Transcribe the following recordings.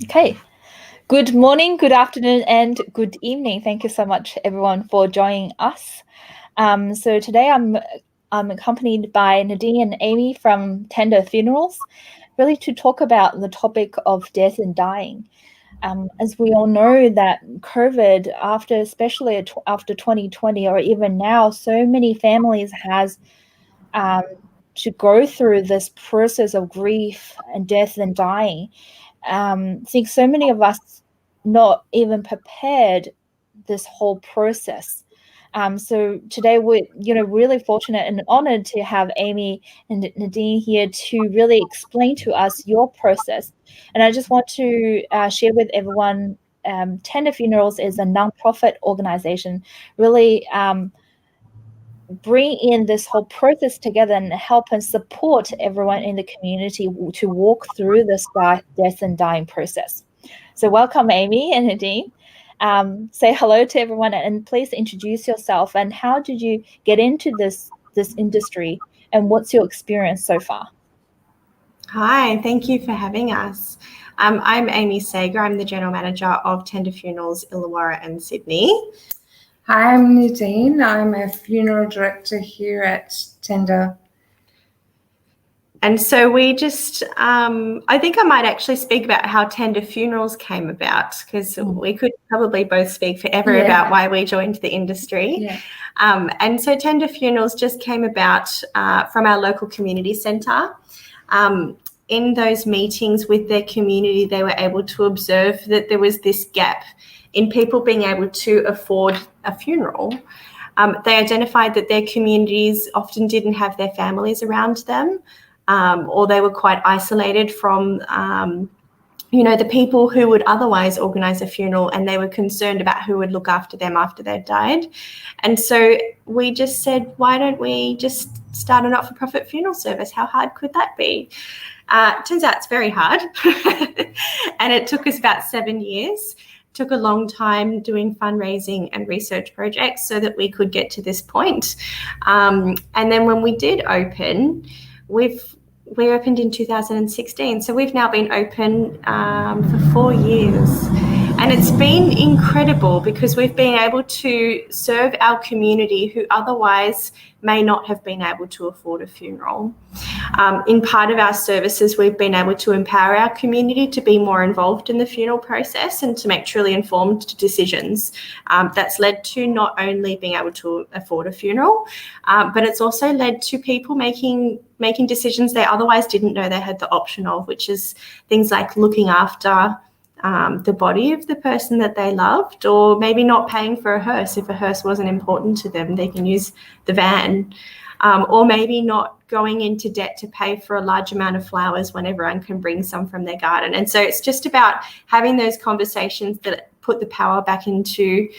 Okay. Good morning, good afternoon, and good evening. Thank you so much, everyone, for joining us. So today I'm accompanied by Nadine and Amy from Tender Funerals, really to talk about the topic of death and dying. As we all know that COVID, especially after 2020 or even now, so many families has to go through this process of grief and death and dying. I think so many of us not even prepared this whole process. So today we're really fortunate and honored to have Amy and Nadine here to really explain to us your process. And I just want to share with everyone, Tender Funerals is a nonprofit organization, really bring in this whole process together and help and support everyone in the community to walk through this death and dying process. So welcome, Amy and Nadine. Say hello to everyone and please introduce yourself and how did you get into this industry and what's your experience so far? Hi, thank you for having us. I'm Amy Sager. I'm the General Manager of Tender Funerals Illawarra and Sydney. Hi, I'm Nadine. I'm a funeral director here at Tender. And so we just, I think I might actually speak about how Tender Funerals came about, because we could probably both speak forever about why we joined the industry. Yeah. And so Tender Funerals just came about from our local community centre. In those meetings with their community, they were able to observe that there was this gap in people being able to afford a funeral. They identified that their communities often didn't have their families around them, or they were quite isolated from, the people who would otherwise organise a funeral, and they were concerned about who would look after them after they'd died. And so we just said, why don't we just start a not-for-profit funeral service? How hard could that be? Turns out it's very hard. And it took us about 7 years. Took a long time doing fundraising and research projects so that we could get to this point. And then when we did open, we opened in 2016. So we've now been open for 4 years. And it's been incredible because we've been able to serve our community who otherwise may not have been able to afford a funeral. In part of our services, we've been able to empower our community to be more involved in the funeral process and to make truly informed decisions. That's led to not only being able to afford a funeral, but it's also led to people making decisions they otherwise didn't know they had the option of, which is things like looking after the body of the person that they loved, or maybe not paying for a hearse. If a hearse wasn't important to them, they can use the van, or maybe not going into debt to pay for a large amount of flowers when everyone can bring some from their garden. And so it's just about having those conversations that put the power back into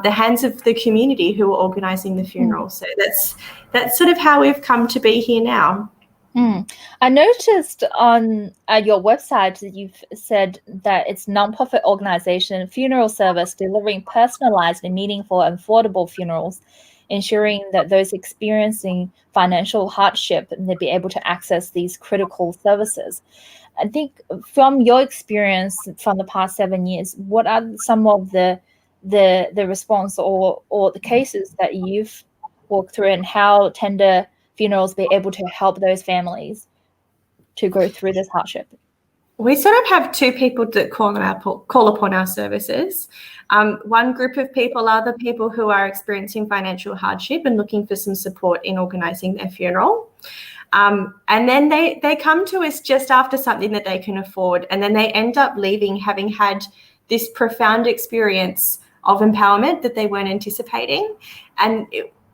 the hands of the community who are organising the funeral. So that's sort of how we've come to be here now. I noticed on your website that you've said that it's a nonprofit organization, funeral service, delivering personalized and meaningful and affordable funerals, ensuring that those experiencing financial hardship may be able to access these critical services. I think from your experience from the past 7 years, what are some of the response or the cases that you've walked through, and how Tender Funerals be able to help those families to go through this hardship? We sort of have two people that call upon our services. One group of people are the people who are experiencing financial hardship and looking for some support in organising their funeral. And then they come to us just after something that they can afford, and then they end up leaving having had this profound experience of empowerment that they weren't anticipating. And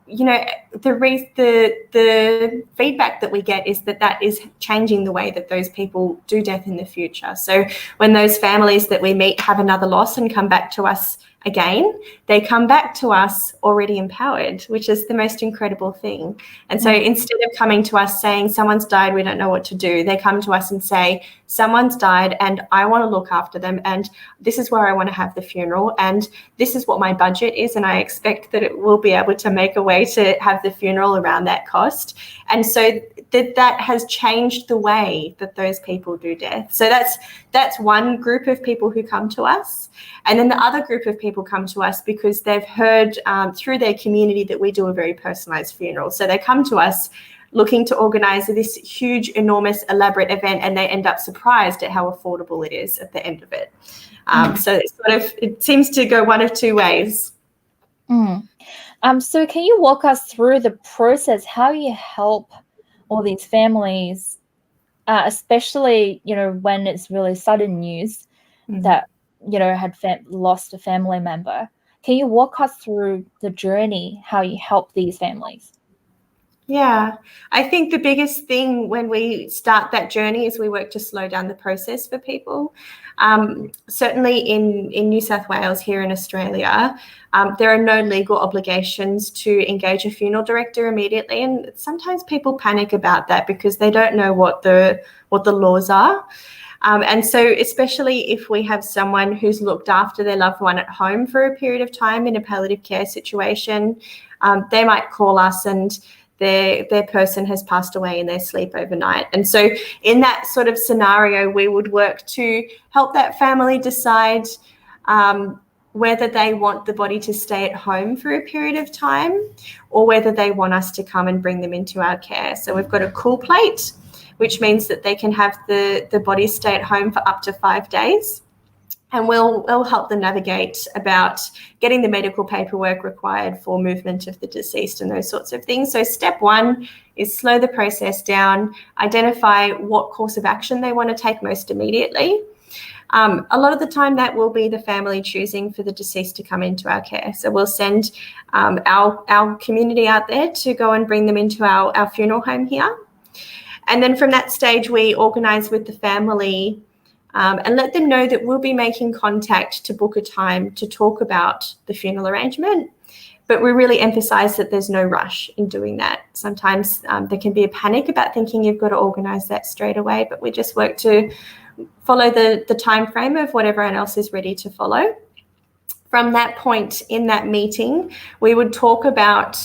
the feedback that we get is that is changing the way that those people do death in the future. So when those families that we meet have another loss and come back to us again, they come back to us already empowered, which is the most incredible thing. And so instead of coming to us saying someone's died, we don't know what to do, they come to us and say someone's died and I want to look after them, and this is where I want to have the funeral, and this is what my budget is, and I expect that it will be able to make a way to have have the funeral around that cost. And so that has changed the way that those people do death. So that's one group of people who come to us. And then the other group of people come to us because they've heard through their community that we do a very personalised funeral. So they come to us looking to organise this huge, enormous, elaborate event, and they end up surprised at how affordable it is at the end of it. So it seems to go one of two ways. So can you walk us through the process, how you help all these families, especially, when it's really sudden news that, had lost a family member? Can you walk us through the journey, how you help these families? Yeah, I think the biggest thing when we start that journey is we work to slow down the process for people. Certainly in New South Wales, here in Australia, there are no legal obligations to engage a funeral director immediately, and sometimes people panic about that because they don't know what the laws are. And so especially if we have someone who's looked after their loved one at home for a period of time in a palliative care situation, they might call us and their person has passed away in their sleep overnight. And so in that sort of scenario, we would work to help that family decide whether they want the body to stay at home for a period of time or whether they want us to come and bring them into our care. So we've got a cool plate, which means that they can have the body stay at home for up to 5 days. And we'll help them navigate about getting the medical paperwork required for movement of the deceased and those sorts of things. So step one is slow the process down, identify what course of action they want to take most immediately. A lot of the time that will be the family choosing for the deceased to come into our care. So we'll send our community out there to go and bring them into our funeral home here. And then from that stage, we organise with the family and let them know that we'll be making contact to book a time to talk about the funeral arrangement. But we really emphasise that there's no rush in doing that. Sometimes there can be a panic about thinking you've got to organise that straight away, but we just work to follow the time frame of what everyone else is ready to follow. From that point in that meeting, we would talk about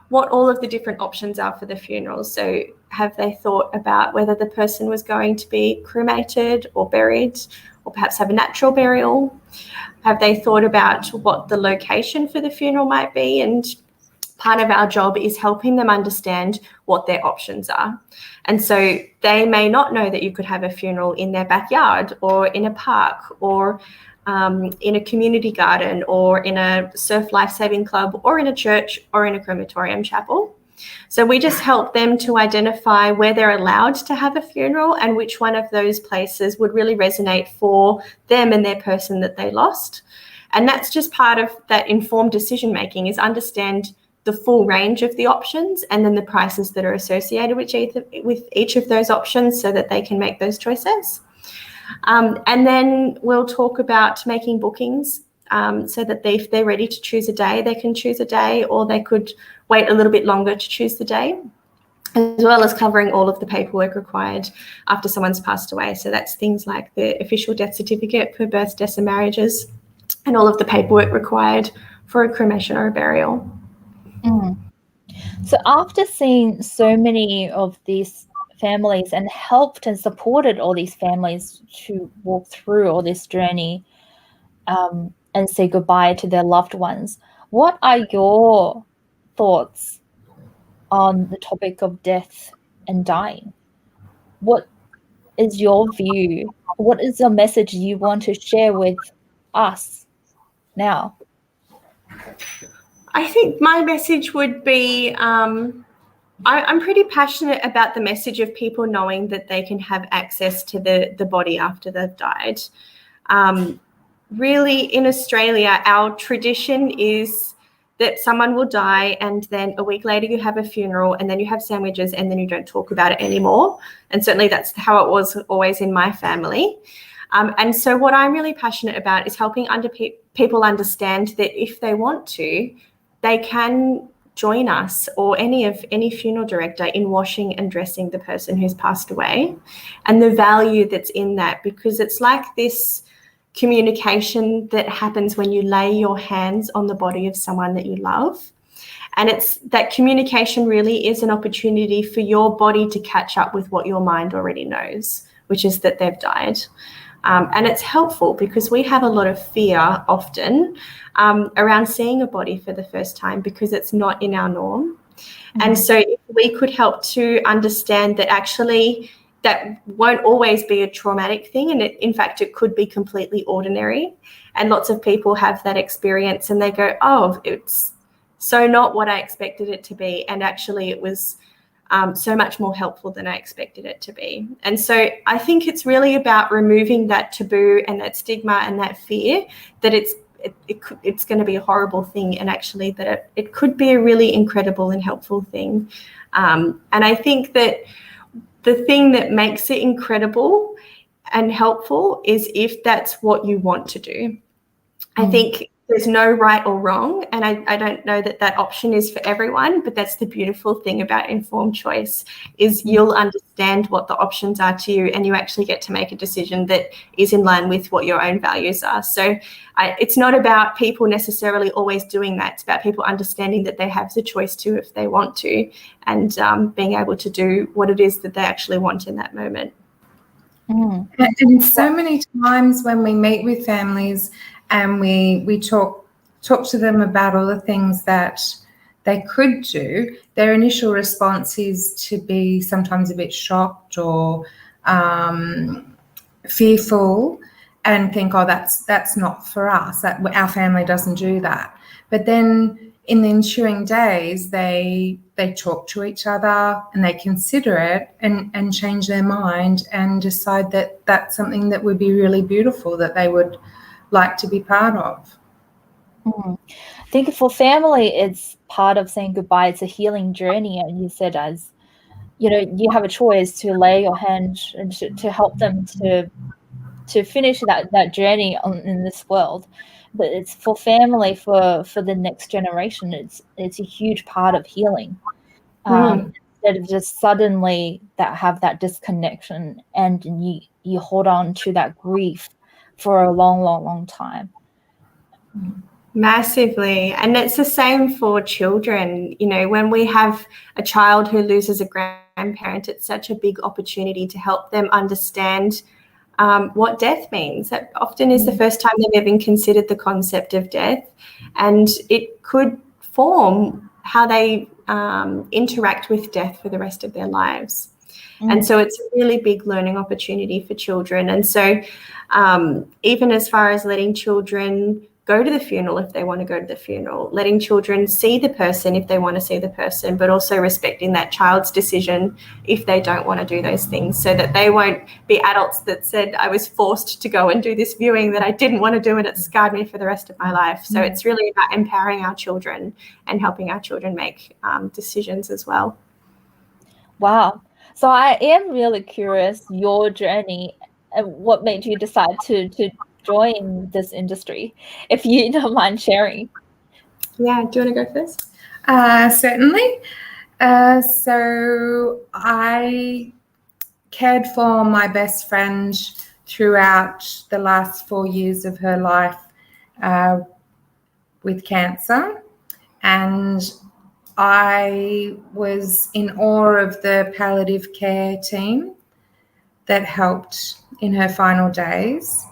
what all of the different options are for the funeral. So have they thought about whether the person was going to be cremated or buried or perhaps have a natural burial? Have they thought about what the location for the funeral might be? And part of our job is helping them understand what their options are. And so they may not know that you could have a funeral in their backyard or in a park or in a community garden or in a surf lifesaving club or in a church or in a crematorium chapel. So we just help them to identify where they're allowed to have a funeral and which one of those places would really resonate for them and their person that they lost. And that's just part of that informed decision making, is understand the full range of the options and then the prices that are associated with each of those options so that they can make those choices. And then we'll talk about making bookings so that if they're ready to choose a day, they can choose a day, or they could wait a little bit longer to choose the day, as well as covering all of the paperwork required after someone's passed away. So that's things like the official death certificate for births, deaths and marriages, and all of the paperwork required for a cremation or a burial. So after seeing so many of these families and helped and supported all these families to walk through all this journey and say goodbye to their loved ones, what are your thoughts on the topic of death and dying? What is your view? What is the message you want to share with us now? I think my message would be I'm pretty passionate about the message of people knowing that they can have access to the body after they've died. Really, in Australia, our tradition is that someone will die and then a week later you have a funeral and then you have sandwiches and then you don't talk about it anymore. And certainly that's how it was always in my family. And so what I'm really passionate about is helping people understand that if they want to, they can join us or any funeral director in washing and dressing the person who's passed away, and the value that's in that, because it's like this communication that happens when you lay your hands on the body of someone that you love. And it's that communication really is an opportunity for your body to catch up with what your mind already knows, which is that they've died. And it's helpful because we have a lot of fear often around seeing a body for the first time because it's not in our norm. And so if we could help to understand that actually that won't always be a traumatic thing, and in fact, it could be completely ordinary. And lots of people have that experience and they go, oh, it's so not what I expected it to be. And actually it was so much more helpful than I expected it to be. And so I think it's really about removing that taboo and that stigma and that fear that it's going to be a horrible thing, and actually that it could be a really incredible and helpful thing. And I think that the thing that makes it incredible and helpful is if that's what you want to do. I think there's no right or wrong, and I don't know that option is for everyone, but that's the beautiful thing about informed choice is you'll understand what the options are to you, and you actually get to make a decision that is in line with what your own values are. So it's not about people necessarily always doing that. It's about people understanding that they have the choice to if they want to, and being able to do what it is that they actually want in that moment. And so many times when we meet with families and we talk to them about all the things that they could do, their initial response is to be sometimes a bit shocked or fearful and think, oh, that's not for us, that our family doesn't do that. But then in the ensuing days, they talk to each other and they consider it and change their mind and decide that that's something that would be really beautiful, that they would like to be part of. I think for family, it's part of saying goodbye. It's a healing journey. And you said, as you know, you have a choice to lay your hand and to help them to finish that journey in this world. But it's for family, for the next generation. It's a huge part of healing. Instead of just suddenly have that disconnection, and you hold on to that grief for a long, long, long time. Massively. And it's the same for children. You know, when we have a child who loses a grandparent, it's such a big opportunity to help them understand what death means. That often is the first time they've even considered the concept of death, and it could form how they interact with death for the rest of their lives. And so it's a really big learning opportunity for children. And so even as far as letting children go to the funeral if they want to go to the funeral, letting children see the person if they want to see the person, but also respecting that child's decision if they don't want to do those things, so that they won't be adults that said, I was forced to go and do this viewing that I didn't want to do and it scarred me for the rest of my life. So it's really about empowering our children and helping our children make decisions as well. Wow. So I am really curious, your journey and what made you decide to join this industry, if you don't mind sharing. Yeah, do you want to go first? Certainly. So I cared for my best friend throughout the last 4 years of her life with cancer, and I was in awe of the palliative care team that helped in her final days.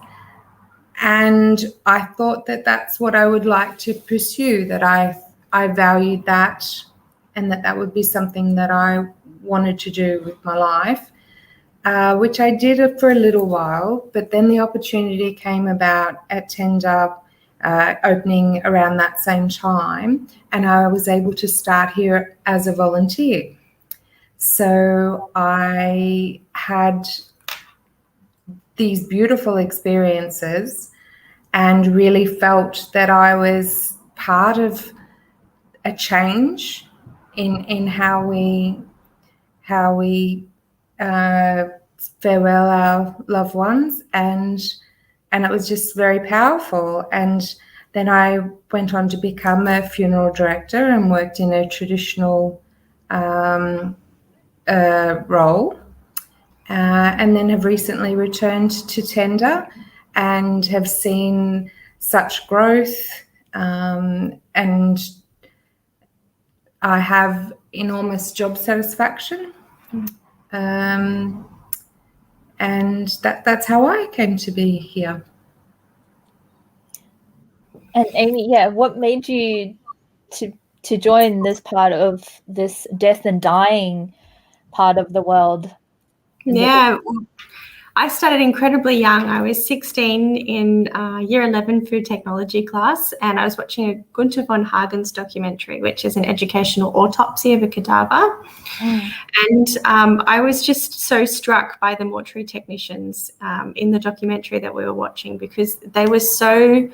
And I thought that that's what I would like to pursue, that I valued that, and that would be something that I wanted to do with my life, which I did for a little while. But then the opportunity came about at Tender opening around that same time, and I was able to start here as a volunteer. So I had these beautiful experiences and really felt that I was part of a change in how we farewell our loved ones, and it was just very powerful. And then I went on to become a funeral director and worked in a traditional role. And then have recently returned to Tender and have seen such growth and I have enormous job satisfaction. And that's how I came to be here. And Amy, what made you to join this part of this death and dying part of the world? I started incredibly young. I was 16 in year 11 food technology class, and I was watching a Gunther von Hagen's documentary, which is an educational autopsy of a cadaver. And I was just so struck by the mortuary technicians in the documentary that we were watching, because they were so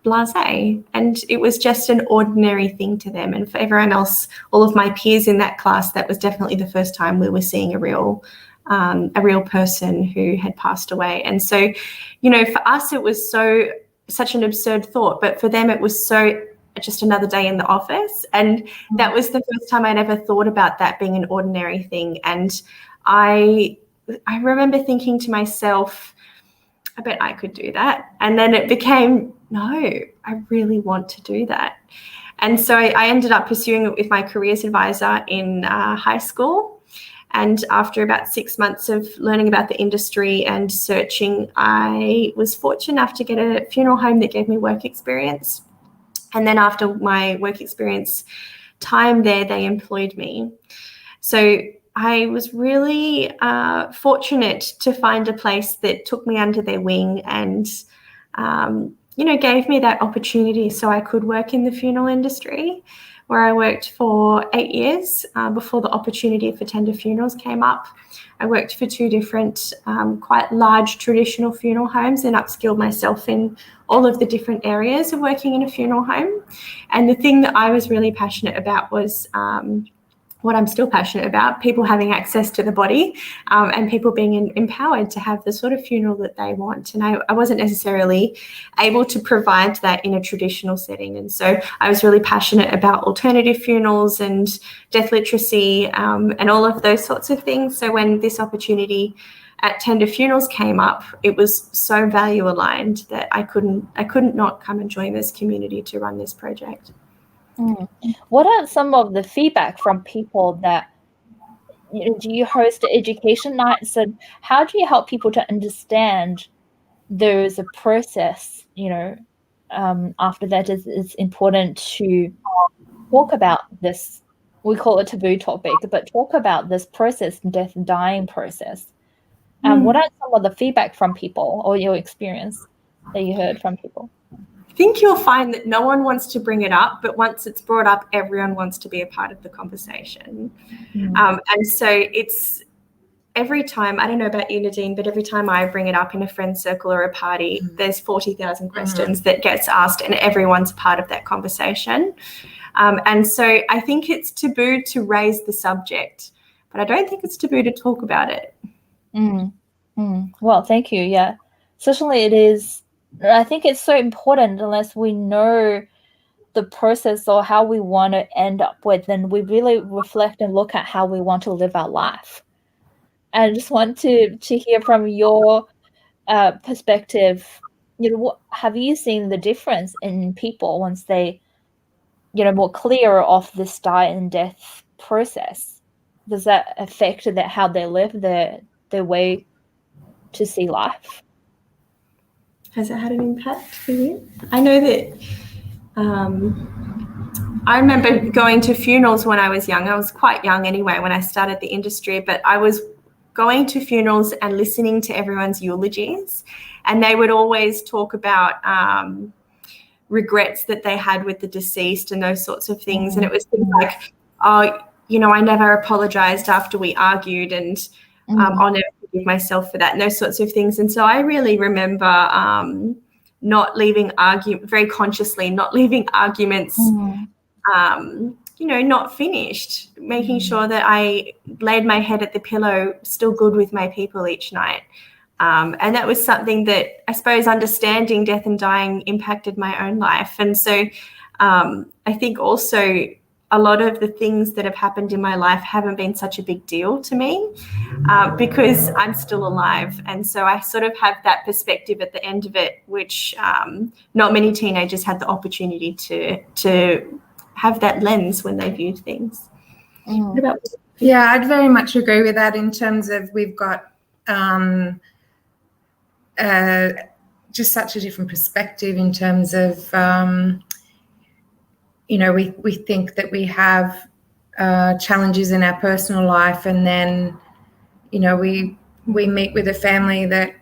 blasé, and it was just an ordinary thing to them. And for everyone else, all of my peers in that class, that was definitely the first time we were seeing a real person who had passed away. And so, for us, it was such an absurd thought, but for them, it was just another day in the office. And that was the first time I'd ever thought about that being an ordinary thing. And I remember thinking to myself, I bet I could do that. And then it became, no, I really want to do that. And so I ended up pursuing it with my careers advisor in high school. And after about 6 months of learning about the industry and searching, I was fortunate enough to get a funeral home that gave me work experience. And then after my work experience time there, they employed me. So I was really fortunate to find a place that took me under their wing and, gave me that opportunity so I could work in the funeral industry, where I worked for 8 years before the opportunity for Tender Funerals came up. I worked for 2 different quite large traditional funeral homes and upskilled myself in all of the different areas of working in a funeral home. And the thing that I was really passionate about was what I'm still passionate about, people having access to the body and people being empowered to have the sort of funeral that they want. And I wasn't necessarily able to provide that in a traditional setting. And so I was really passionate about alternative funerals and death literacy and all of those sorts of things. So when this opportunity at Tender Funerals came up, it was so value aligned that I couldn't not come and join this community to run this project. What are some of the feedback from people that, do you host education nights, and how do you help people to understand there is a process, after that it's important to talk about this, we call it taboo topic, but talk about this process, death and dying process. What are some of the feedback from people or your experience that you heard from people? I think you'll find that no one wants to bring it up, but once it's brought up, everyone wants to be a part of the conversation. And so it's every time, I don't know about you, Nadine, but every time I bring it up in a friend circle or a party, there's 40,000 questions that gets asked, and everyone's part of that conversation. And so I think it's taboo to raise the subject, but I don't think it's taboo to talk about it. Well, thank you. Yeah, certainly it is. I think it's so important. Unless we know the process or how we want to end up with, then we really reflect and look at how we want to live our life. And I just want to hear from your perspective. Have you seen the difference in people once they, more clear of this die and death process? Does that affect how they live their way to see life? Has it had an impact for you? I know that I remember going to funerals when I was young. I was quite young anyway when I started the industry, but I was going to funerals and listening to everyone's eulogies, and they would always talk about regrets that they had with the deceased and those sorts of things. And it was things like, I never apologized after we argued, and I'll never forgive myself for that, and those sorts of things. And so I really remember not leaving very consciously, not leaving arguments, not finished, making sure that I laid my head at the pillow still good with my people each night. And that was something that I suppose understanding death and dying impacted my own life. And so I think also a lot of the things that have happened in my life haven't been such a big deal to me because I'm still alive. And so I sort of have that perspective at the end of it, which not many teenagers had the opportunity to have that lens when they view things. What about? Yeah, I'd very much agree with that in terms of we've got just such a different perspective in terms of, we think that we have challenges in our personal life, and then, we meet with a family that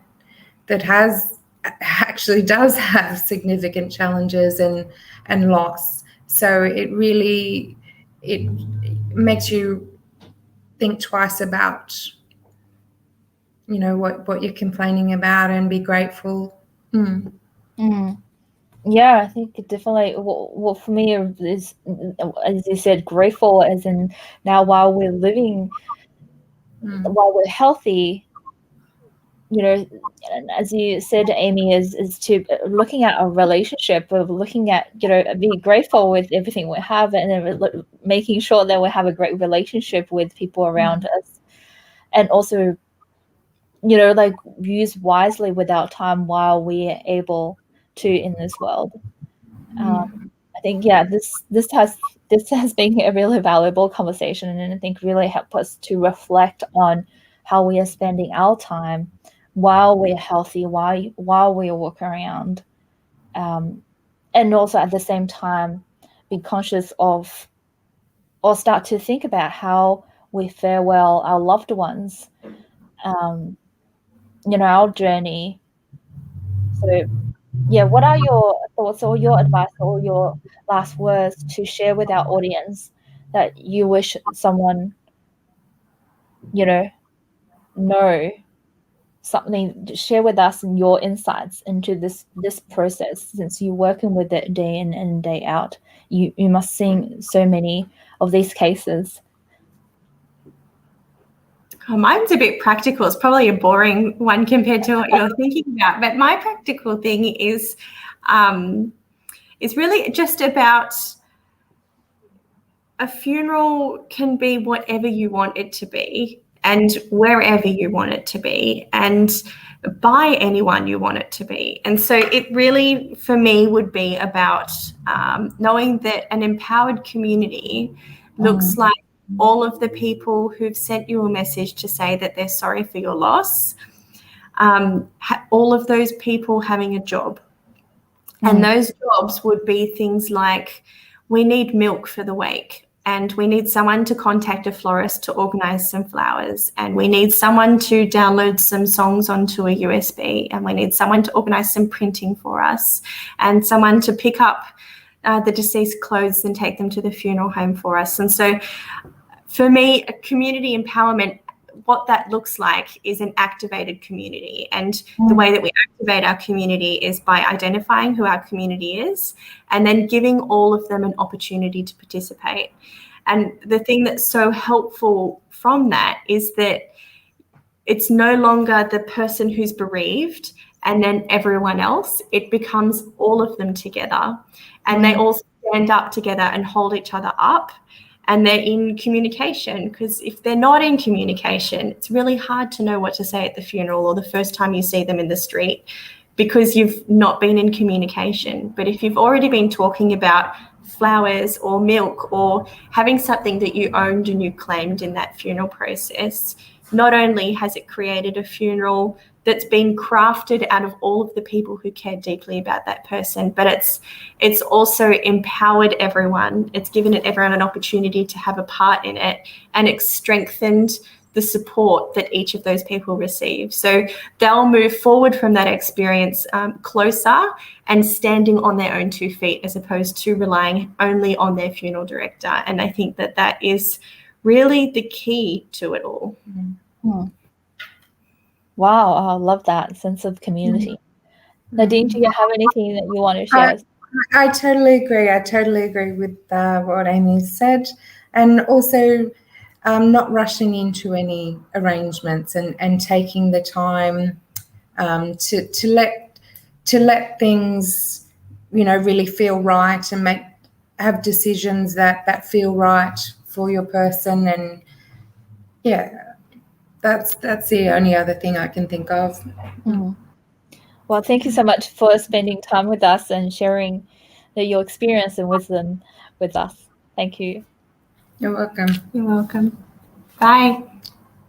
actually does have significant challenges and loss. So it makes you think twice about, what you're complaining about, and be grateful. Yeah, I think definitely what for me is, as you said, grateful as in now while we're living, while we're healthy, as you said, Amy, is to looking at a relationship, of looking at, be grateful with everything we have, and then making sure that we have a great relationship with people around us, and also, like use wisely with our time while we are able to in this world. I think, this has been a really valuable conversation, and I think really helped us to reflect on how we are spending our time while we're healthy, while we walk around, and also at the same time be conscious of, or start to think about how we farewell our loved ones, our journey. So yeah, what are your thoughts or your advice or your last words to share with our audience that you wish someone, know something, to share with us and your insights into this process, since you're working with it day in and day out. You must see so many of these cases. Oh, mine's a bit practical. It's probably a boring one compared to what you're thinking about. But my practical thing is really just about, a funeral can be whatever you want it to be, and wherever you want it to be, and by anyone you want it to be. And so it really, for me, would be about knowing that an empowered community looks like all of the people who've sent you a message to say that they're sorry for your loss, all of those people having a job. And those jobs would be things like, we need milk for the wake, and we need someone to contact a florist to organise some flowers, and we need someone to download some songs onto a USB, and we need someone to organise some printing for us, and someone to pick up the deceased clothes and take them to the funeral home for us. And so for me, community empowerment, what that looks like is an activated community. And the way that we activate our community is by identifying who our community is, and then giving all of them an opportunity to participate. And the thing that's so helpful from that is that it's no longer the person who's bereaved and then everyone else. It becomes all of them together, and they all stand up together and hold each other up. And they're in communication, because if they're not in communication, it's really hard to know what to say at the funeral or the first time you see them in the street, because you've not been in communication. But if you've already been talking about flowers or milk or having something that you owned and you claimed in that funeral process, not only has it created a funeral that's been crafted out of all of the people who care deeply about that person, but it's also empowered everyone. It's given everyone an opportunity to have a part in it, and it's strengthened the support that each of those people receive. So they'll move forward from that experience closer and standing on their own 2 feet, as opposed to relying only on their funeral director. And I think that is really the key to it all. Wow, I love that sense of community. Nadine, do you have anything that you want to share? I totally agree. I totally agree with what Amy said, and also not rushing into any arrangements, and taking the time to let things, really feel right, and have decisions that feel right for your person. And that's the only other thing I can think of. Well, thank you so much for spending time with us and sharing your experience and wisdom with us. Thank you. You're welcome. You're welcome. Bye.